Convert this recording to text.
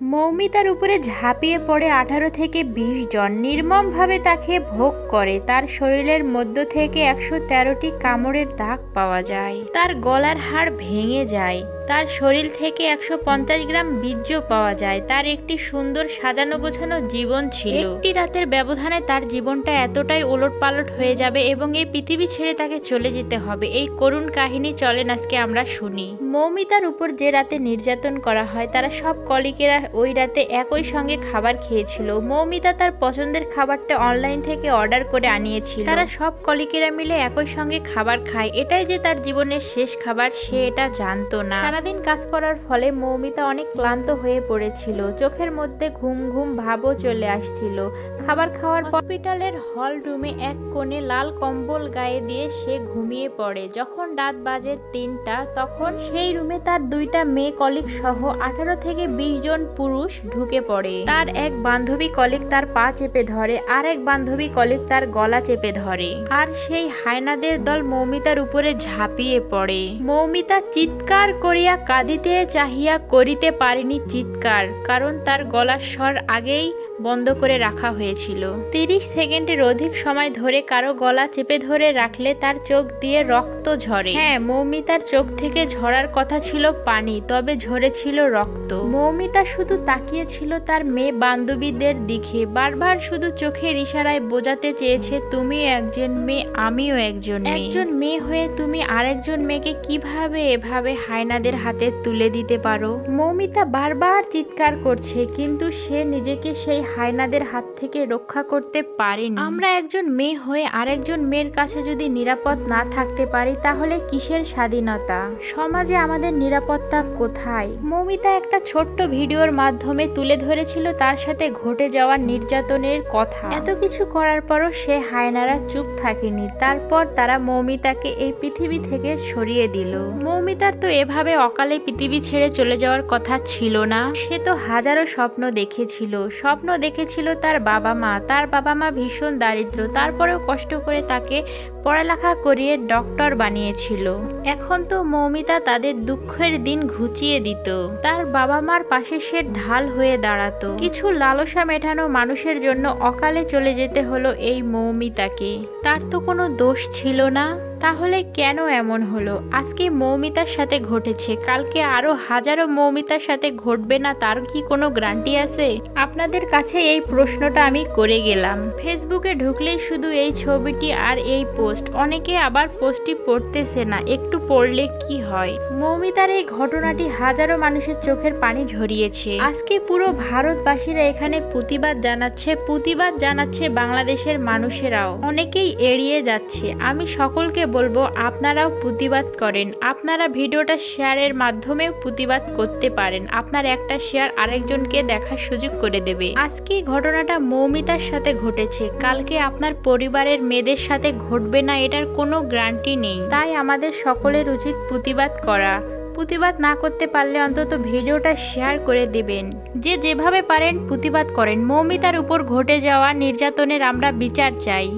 মৌমিতার উপরে ঝাঁপিয়ে পড়ে 18 থেকে 20 জন নির্মমভাবে তাকে ভোগ করে। তার শরীরের মধ্য থেকে 113টি কামড়ের দাগ পাওয়া যায়। তার গলার হাড় ভেঙে যায়। তার শরীর থেকে 150 গ্রাম বীর্য পাওয়া যায়। তার একটি সুন্দর সাজানো গোছানো জীবন ছিল। একটি রাতের ব্যবধানে তার জীবনটা এতটাই ওলটপালট হয়ে যাবে এবং এই পৃথিবী ছেড়ে তাকে চলে যেতে হবে। এই করুণ কাহিনী চলেন আজকে আমরা শুনি। মৌমিতার উপর যে রাতে নির্যাতন করা হয় তারা সব কলিগেরা ওই রাতে একই সঙ্গে খাবার খেয়েছিল। মৌমিতা তার পছন্দের খাবারটা অনলাইন থেকে অর্ডার করে আনিয়েছিল। তারা সব কলিগেরা মিলে একই সঙ্গে খাবার খায়। এটাই যে তার জীবনের শেষ খাবার সে এটা জানতো না। সারাদিন কাজ করার ফলে মৌমিতা অনেক ক্লান্ত হয়ে পড়েছিল। চোখের মধ্যে ঘুম ঘুম ভাবও চলে আসছিল। খাবার খাওয়ার পর হসপিটালের হল রুমে এক কোণে লাল কম্বল গায়ে দিয়ে সে ঘুমিয়ে পড়ে। যখন রাত বাজে 3টা তখন সেই রুমে তার 2টা মেয়ে কলিগ সহ 18 থেকে 20 জন পুরুষ ঢুকে পড়ে। তার এক বান্ধবী কলিগ তার পা চেপে ধরে, আর এক বান্ধবী কলিগ তার গলা চেপে ধরে, আর সেই হায়নাদের দল মৌমিতার উপরে ঝাঁপিয়ে পড়ে। মৌমিতা চিৎকার করিয়া কাঁদিতে চাহিয়া করিতে পারেনি চিৎকার, কারণ তার গলার স্বর আগেই বন্ধ করে রাখা হয়েছিল। 30 সেকেন্ডের অধিক সময় ধরে কারো গলা চেপে ধরে রাখলে তার চোখ দিয়ে রক্ত ঝরে। হ্যাঁ, মৌমিতার চোখ থেকে ঝরার কথা ছিল পানি, তবে ঝরেছিল রক্ত। মৌমিতা শুধু তাকিয়েছিল তার মেয়ে বান্ধবীদের দিকে, বারবার শুধু চোখের ইশারায় বোঝাতে চেয়েছে, তুমি একজন মেয়ে, আমিও একজন মেয়ে। একজন মেয়ে হয়ে তুমি আরেকজন মেয়েকে কিভাবে এভাবে হায়নাদের হাতে তুলে দিতে পারো? মৌমিতা বারবার চিৎকার করছে, কিন্তু সে নিজেকে সেই হায়নাদের হাত থেকে রক্ষা করতে পারেনি। আমরা একজন মেয়ে হয়ে আরেকজন মেয়ের কাছে যদি নিরাপদ না থাকতে পারি তাহলে কিসের স্বাধীনতা? সমাজে আমাদের নিরাপত্তা কোথায়? মৌমিতা একটা ছোট্ট ভিডিওর মাধ্যমে তুলে ধরেছিল তার সাথে ঘটে যাওয়া নির্যাতনের কথা। এত কিছু করার পরও সে হায়নারা চুপ থাকেনি। তারপর তারা মৌমিতাকে এই পৃথিবী থেকে সরিয়ে দিল। মৌমিতার তো এভাবে অকালে পৃথিবী ছেড়ে চলে যাওয়ার কথা ছিল না। সে তো হাজারো স্বপ্ন দেখেছিল তার বাবা মা। তার বাবা মা ভীষণ দারিদ্র, তারপরেও কষ্ট করে তাকে পড়ালেখা করিয়ে ডক্টর বানিয়েছিল। এখন তো মৌমিতা তাদের দুঃখের দিন ঘুচিয়ে দিত। তার বাবা মার পাশে সে ঢাল হয়ে দাঁড়াতো। কিছু লালসা মেটানো মানুষের জন্য অকালে চলে যেতে হলো এই মৌমিতাকে। তার তো কোনো দোষ ছিল না, তাহলে কেন এমন হলো? আজকে মৌমিতার সাথে ঘটেছে, কালকে আরো হাজারো মৌমিতার সাথে ঘটবে না, তার কি কোনো গ্যারান্টি আছে? আপনাদের কাছে এই প্রশ্নটা আমি করে গেলাম। ফেসবুকে ঢুকলেই শুধু এই ছবিটি আর এই পোস্ট, অনেকে আবার পোস্টটি পড়তেছে না, একটু পড়লে কি হয়? মৌমিতার এই ঘটনাটি হাজারো মানুষের চোখের পানি ঝরিয়েছে। আজকে পুরো ভারতবাসীরা এখানে প্রতিবাদ জানাচ্ছে বাংলাদেশের মানুষেরাও। অনেকেই এড়িয়ে যাচ্ছে। আমি সকলকে বলবো আপনারাও প্রতিবাদ করেন। আপনারা ভিডিওটা শেয়ারের মাধ্যমেও প্রতিবাদ করতে পারেন। আপনার একটা শেয়ার আরেকজনকে দেখার সুযোগ করে দেবে। আজকে ঘটনাটা মৌমিতার সাথে ঘটেছে, কালকে আপনার পরিবারের মেয়েদের সাথে ঘটবে না, এটার কোনো গ্যারান্টি নেই। তাই আমাদের সকলের উচিত প্রতিবাদ করা। প্রতিবাদ না করতে পারলে অন্তত ভিডিওটা শেয়ার করে দিবেন। যে যেভাবে পারেন প্রতিবাদ করেন। মৌমিতার উপর ঘটে যাওয়া নির্যাতনের আমরা বিচার চাই।